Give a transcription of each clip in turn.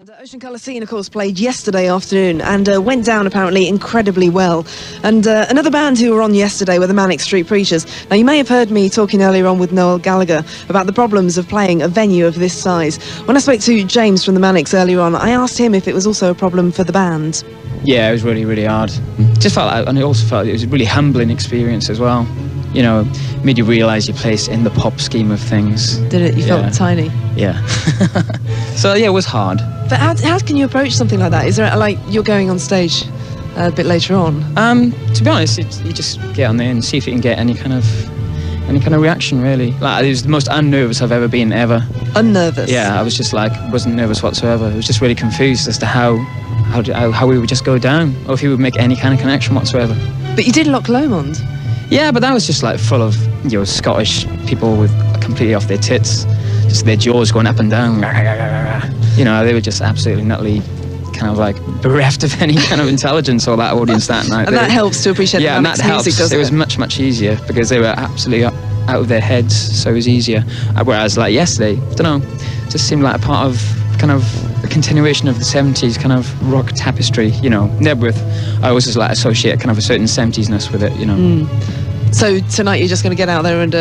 The Ocean Colour Scene, of course, played yesterday afternoon and went down apparently incredibly well. And another band who were on yesterday were the Manic Street Preachers. Now, you may have heard me talking earlier on with Noel Gallagher about the problems of playing a venue of this size. When I spoke to James from the Manics earlier on, I asked him if it was also a problem for the band. Yeah, it was really, really hard. Just felt like, and I also felt it was a really humbling experience as well. You know, made you realise your place in the pop scheme of things. Did it? You felt tiny? Yeah. So, yeah, it was hard. But how can you approach something like that? Is there, like, you're going on stage a bit later on? To be honest, you just get on there and see if you can get any kind of reaction, really. Like, it was the most unnervous I've ever been, ever. Unnervous? Yeah, I was just like, wasn't nervous whatsoever. I was just really confused as to how we would just go down, or if he would make any kind of connection whatsoever. But you did Loch Lomond? Yeah, but that was just like full of, you know, Scottish people with completely off their tits, just their jaws going up and down. You know, they were just absolutely nutly, kind of like bereft of any kind of intelligence, all that audience that night. And that helps to appreciate the Manic's music, doesn't it? It was much, much easier because they were absolutely out of their heads, so it was easier. Whereas like yesterday, I don't know, it just seemed like a part of kind of a continuation of the 70s kind of rock tapestry, you know. Knebworth, I always just like associate kind of a certain 70s-ness with it, you know. So tonight you're just going to get out there and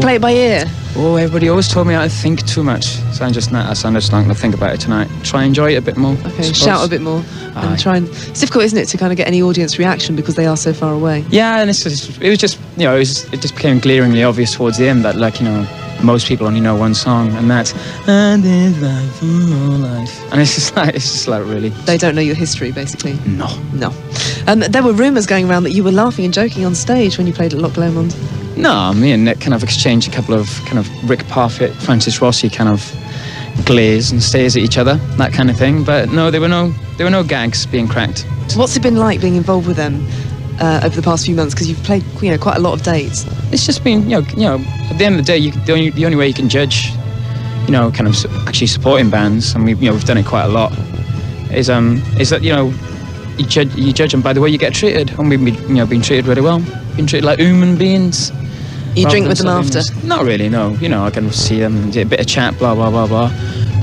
play it by ear? Oh, everybody always told me I think too much, so I'm just not going to think about it tonight. Try and enjoy it a bit more. Okay, shout a bit more. And try and... It's difficult, isn't it, to kind of get any audience reaction because they are so far away? Yeah, and it was just, you know, it just became glaringly obvious towards the end that, like, you know, most people only know one song, and that's "And This Life for Life," and it's just like really. They don't know your history, basically. No. There were rumours going around that you were laughing and joking on stage when you played at Loch Lomond. No, me and Nick kind of exchanged a couple of kind of Rick Parfitt, Francis Rossi kind of glares and stares at each other, that kind of thing. But no, there were no gags being cracked. What's it been like being involved with them over the past few months? Because you've played, you know, quite a lot of dates. It's just been, you know, at the end of the day, the only way you can judge, you know, kind of actually supporting bands, and we've done it quite a lot, is that, you know, you judge them by the way you get treated, and we've been treated really well, been treated like human beings. You drink with them after? Not really, no. You know, I can see them and do a bit of chat, blah blah blah blah.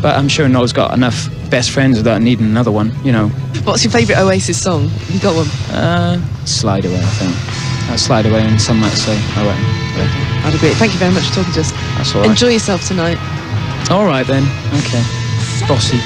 But I'm sure Noel's got enough best friends without needing another one, you know. What's your favourite Oasis song? You got one? Slide Away, I think. Slide Away, and some might say Away. I'd agree. Thank you very much for talking to us. That's all right. Enjoy yourself tonight. All right then. Okay. Bossy.